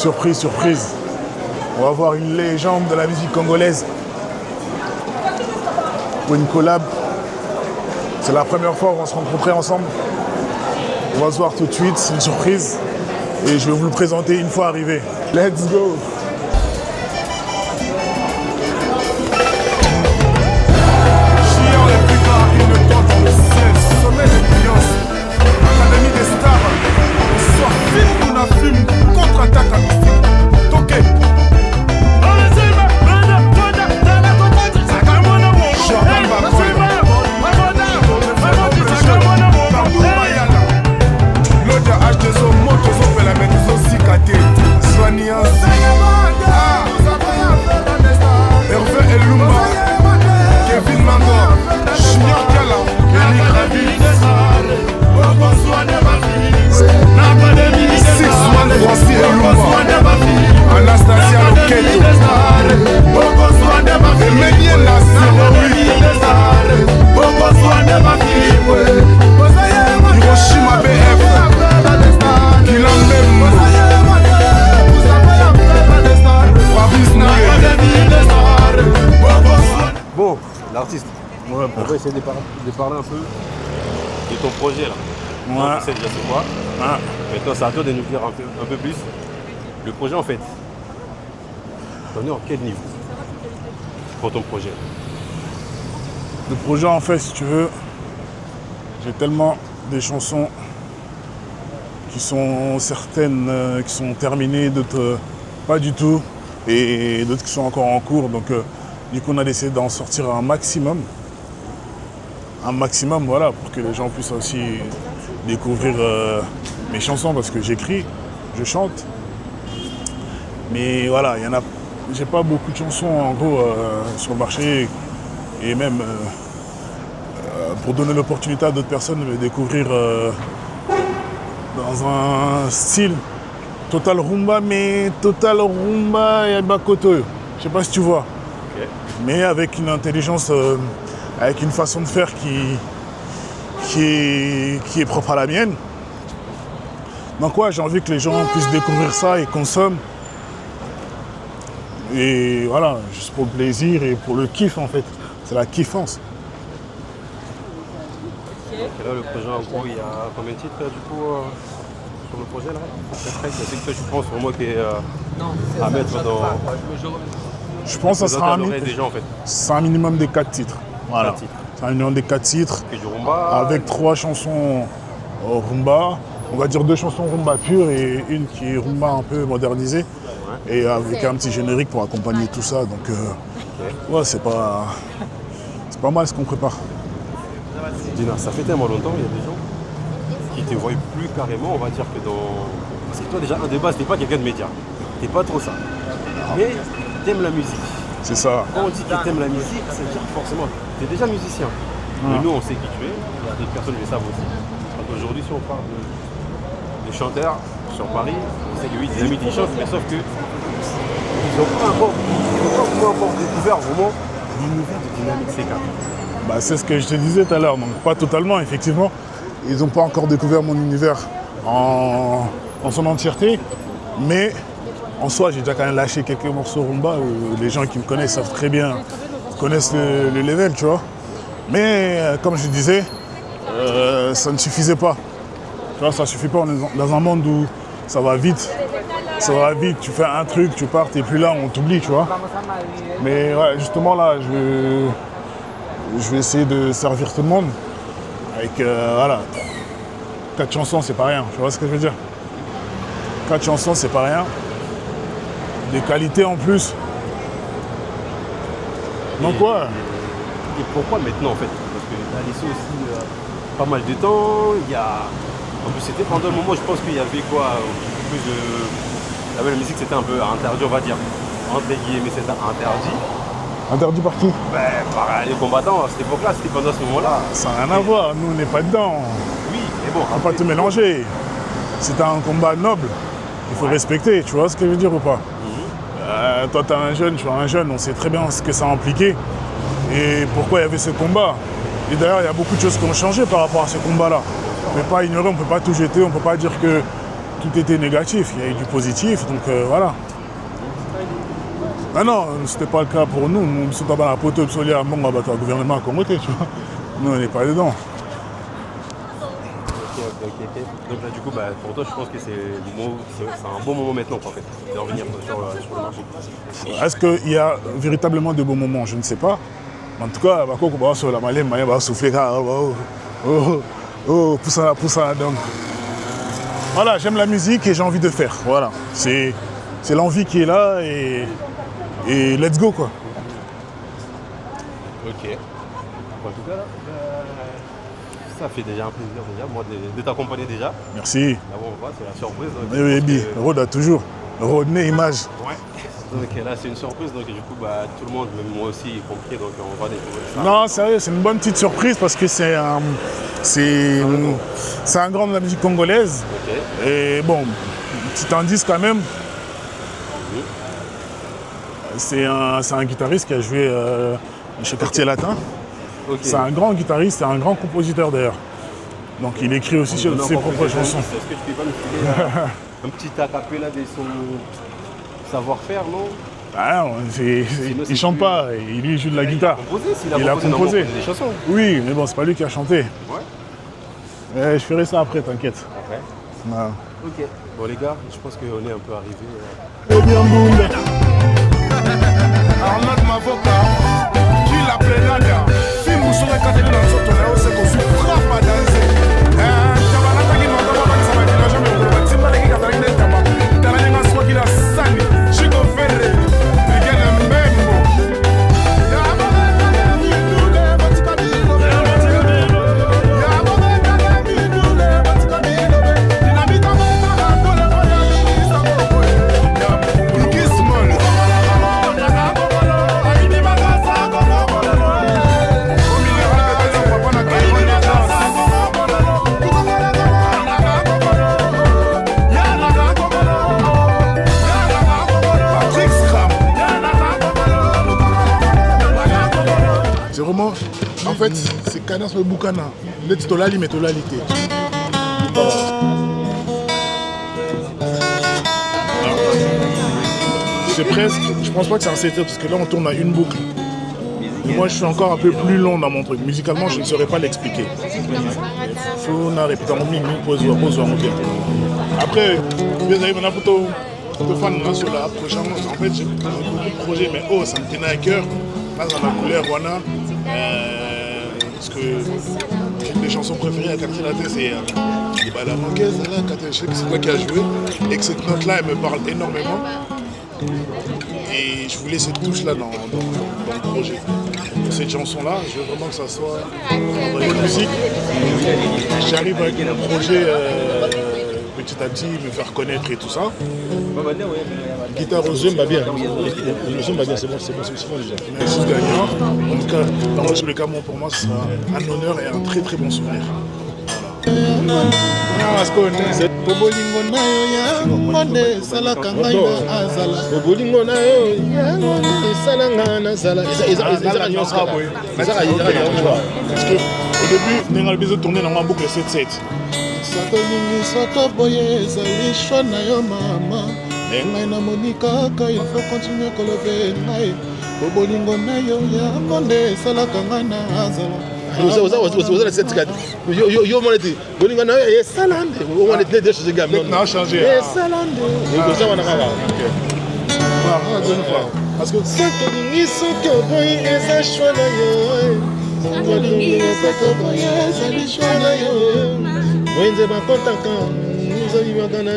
Surprise, surprise. On va voir une légende de la musique congolaise. Pour une collab. C'est la première fois qu'on va se rencontrer ensemble. On va se voir tout de suite, c'est une surprise. Et je vais vous le présenter une fois arrivé. Let's go! Bon, l'artiste, on va essayer de parler un peu de ton projet là. Ouais. On sait déjà c'est quoi. Ah. Maintenant, c'est à toi de nous dire un peu plus. Le projet en fait, on est en quel niveau pour ton projet? Le projet en fait, si tu veux, j'ai tellement des chansons qui sont certaines qui sont terminées, d'autres pas du tout, et d'autres qui sont encore en cours. Donc du coup on a décidé d'en sortir un maximum. Un maximum, voilà, pour que les gens puissent aussi découvrir mes chansons, parce que j'écris, je chante. Mais voilà, il y en a. J'ai pas beaucoup de chansons en gros sur le marché, et même pour donner l'opportunité à d'autres personnes de découvrir dans un style total rumba, mais total rumba et bakoto. Je sais pas si tu vois. Okay. Mais avec une intelligence, avec une façon de faire qui est propre à la mienne. Donc ouais, j'ai envie que les gens puissent découvrir ça et consomment. Et voilà, juste pour le plaisir et pour le kiff en fait. C'est la kiffance. Et là, le projet, en gros, il y a combien de titres du coup sur le projet là? C'est que toi tu penses vraiment qu'il est à mettre dans. Je pense que ça sera déjà, en fait. C'est un minimum des 4 titres. Voilà. C'est un minimum des 4 titres. Et du rumba. Avec 3 chansons rumba. On va dire 2 chansons rumba pures et une qui est rumba un peu modernisée. Ouais. Et avec un petit générique pour accompagner tout ça. Donc ouais, c'est pas mal ce qu'on prépare. Dina, ça fait tellement longtemps, il y a des gens qui te voient plus carrément, on va dire que dans. Parce que toi déjà, un de base, t'es pas quelqu'un de média. T'es pas trop ça. Mais t'aimes la musique. C'est ça. Quand on dit que t'aimes la musique, ça veut dire forcément, t'es déjà musicien. Mais nous, on sait qui tu es, d'autres personnes le savent aussi. Donc aujourd'hui, si on parle de chanteurs sur Paris, on sait que oui, des amis qui chantent, mais sauf que ils n'ont pas encore découvert vraiment l'univers de Dynamique C4. Bah, c'est ce que je te disais tout à l'heure, donc pas totalement, effectivement. Ils n'ont pas encore découvert mon univers en son entièreté, mais en soi, j'ai déjà quand même lâché quelques morceaux rumba où les gens qui me connaissent savent très bien, connaissent le level, tu vois. Mais comme je disais, ça ne suffisait pas. Tu vois, ça ne suffit pas. On est dans un monde où ça va vite. Ça va vite, tu fais un truc, tu pars, t'es plus là, on t'oublie, tu vois. Mais ouais, justement là, je vais essayer de servir tout le monde. Avec, voilà, 4 chansons, c'est pas rien, tu vois ce que je veux dire. 4 chansons, c'est pas rien. Des qualités en plus. Donc ouais. Et pourquoi maintenant en fait? Parce que tu as laissé aussi pas mal de temps. Il y a... En plus c'était pendant un moment, je pense qu'il y avait quoi, plus de... La musique c'était un peu interdit, on va dire. Entre guillemets, c'était interdit. Interdit par qui? Par les combattants à cette époque-là, c'était pendant ce moment-là. Ça n'a rien à voir, nous on n'est pas dedans. Oui, mais bon. On ne va pas te mélanger. C'est un combat noble. Il faut respecter, tu vois ce que je veux dire ou pas? Toi t'es un jeune, je suis un jeune, on sait très bien ce que ça impliquait et pourquoi il y avait ce combat. Et d'ailleurs il y a beaucoup de choses qui ont changé par rapport à ce combat-là. On ne peut pas ignorer, on ne peut pas tout jeter, on ne peut pas dire que tout était négatif, il y a eu du positif, donc voilà. Ah non, ce n'était pas le cas pour nous. Nous ne sommes pas dans la poteau de Solia, bon, le gouvernement a congolais, tu vois. Nous, on n'est pas dedans. Ok. Donc là, du coup, pour toi, je pense que c'est un bon moment maintenant, en fait, de revenir sur le marché. Est-ce qu'il y a véritablement de bons moments? Je ne sais pas. En tout cas, on va sur la malème, on va souffler. Poussa. Donc, voilà, j'aime la musique et j'ai envie de faire. Voilà, c'est l'envie qui est là et let's go, quoi. Ok. En tout cas, ça fait déjà un plaisir moi de t'accompagner déjà. Merci. Là où on va, c'est la surprise. Oui, Rod a toujours. Rodney Image. Ouais. Donc là, c'est une surprise. Donc du coup, tout le monde, même moi aussi, y compris, donc on va découvrir ça. Non, sérieux, c'est une bonne petite surprise parce que c'est un grand de la musique congolaise. Ok. Et bon, petit indice quand même. C'est un guitariste qui a joué chez Quartier Latin. Okay. C'est un grand guitariste et un grand compositeur d'ailleurs. Donc il écrit aussi ses propres chansons. Est-ce que tu peux me filer un petit acapella de son savoir-faire, non? Ah non, il chante pas, il joue de la guitare. Il a composé des chansons. Oui, mais bon, c'est pas lui qui a chanté. Ouais. Je ferai ça après, t'inquiète. Après. Voilà. Ok. Bon les gars, je pense qu'on est un peu arrivé. Arnaud Mavoka, qui l'a plénada. Si vous serez Catherine dans ce tonneau, c'est qu'on se frappe à danser. Tabalata qui m'a demandé ça va dire jamais au groupe. Timba qui Catherine n'est pas. Tabalata soit qui la sani. Chico Ferre, Miguel Mbembo. En fait, c'est cadence le boukana. Le titolali mais tolalité. C'est presque, je pense pas que c'est un setup parce que là on tourne à une boucle. Et moi je suis encore un peu plus long dans mon truc. Musicalement je ne saurais pas l'expliquer. Faut na répéter en ming pose en après, vous avez un photo de fan sur la prochaine. En fait j'ai beaucoup de projets mais ça me tenait à cœur. Là dans la couleur Wana. Parce que une des chansons préférées à Quartier Latin c'est la manquaise là, c'est toi qui as joué et que cette note là elle me parle énormément et je voulais cette touche là dans le projet. Pour cette chanson là, je veux vraiment que ça soit une musique. J'arrive avec un projet petit à petit, me faire connaître et tout ça. Guitare aux yeux, bien. Le son va bien, c'est bon déjà. Merci gagnant. En tout cas, dans tous les cas, pour moi, c'est un honneur et un très très bon souvenir. Bobolingo na yo yango nde esalaka ngai na azala. Bobolingo na yo yango nde esalanga nazala. Ezaka nyonso kaka. Ezaka yango. Parce que au début, ndenge alobisi tourner dans ma boucle 7-7. Satolingi soto boye ezali choix na yo mama. Ngai namoni kaka il faut continuer kolobe ngai. Bobolingo na yo yango nde esalaka ngai na azala. Vous cette carte. Yo monete. Bolingo na yo esalande. On est des choses gamme. Non, changé. Esalande. Yo ça on a pas. Parce que Satolingi soto boye ezali choix na yo. Satolingi soto boye ezali choix na yo. Wenze bakotaka nzali bakana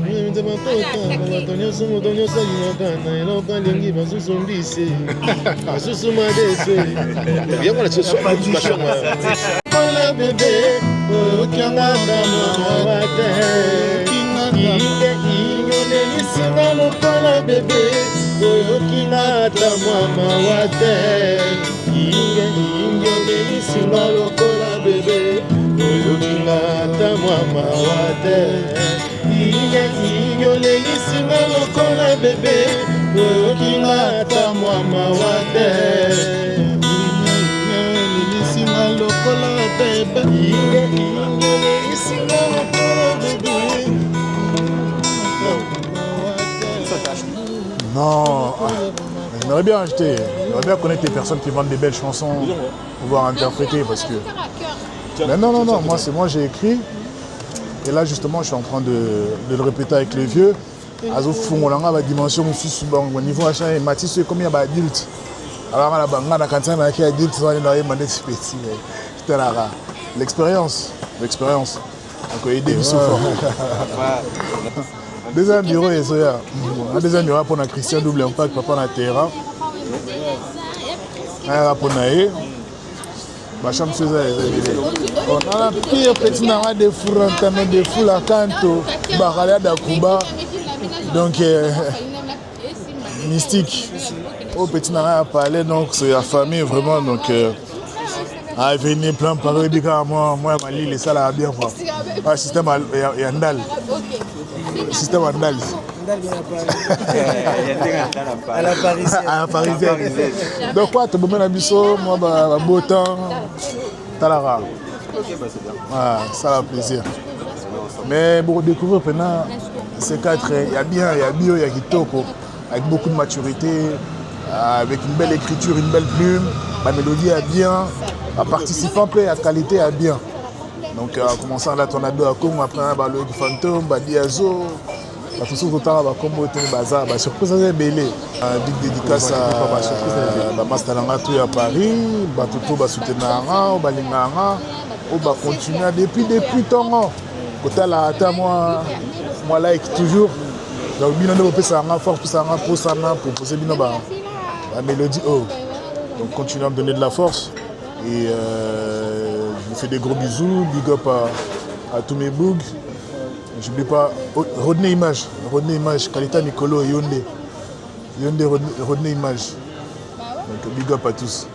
wenze bakotaka batonyoso motonyoso alimakana eloko alingi basusu mbisi basusu madese yango na soso machanga kola bebe okianganda mama te kinga inyone lisinga lokola bebe oyokingata mama wate kinga inyone lisinga lokola bebe oyokingata mama wate inyo leyisinga lokola bebe oyokingata mama wate leyisinga lokola bebe inyo leyisinga lokola bebe Non, j'aimerais bien acheter, j'aimerais bien connaître les personnes qui vendent des belles chansons, pouvoir interpréter parce que... Mais non, moi j'ai écrit et là justement je suis en train de le répéter avec les vieux. Azo fungolanga ba dimension mususu bango niveau achat et Matisse combien ba adulte. Alors on a banga na kantina na ki adulte ça on a demandé petit. C'était là l'expérience. Donc aider biso fort. Deuxième bureau et ça ya. On a deuxième bureau pour na Christian double impact papa na terrain. Ah pour naé. Ma chambre c'est ça. On a pire petit na des fourrantano des fous la canto barala da Cuba. Donc, mystique. Au petit nana a parlé, donc c'est la famille vraiment. Donc, venir plein par eux, moi, ma Lille, et ça là bien. Le système Andal. Système Andal. À la parisienne. Donc, quoi, tu as besoin de moi, beau temps. Talara. Ça a plaisir. Mais pour découvrir maintenant. Ces quatre, il y a bien, il y a bio, il y a Kitoko, avec beaucoup de maturité, avec une belle écriture, une belle plume, la mélodie est bien, la participant plaît, la qualité est bien. Donc en commençant là, on a deux à Congo, après le Fantôme, Diazo, tout ça, tout le combo, bazar, surprise c'est belé. Big dédicace à Mastalanga tout à Paris, Batuto va soutenir, on va continuer depuis tant. Côté là, moi like toujours. Donc bien on peut ça fort pour ça pour poser bien la mélodie donc continuez à me donner de la force et je vous fais des gros bisous, big up à tous mes bugs. J'oublie pas Rodney Image, Kalita Nicolo et Yondé Rodney Image. Donc big up à tous.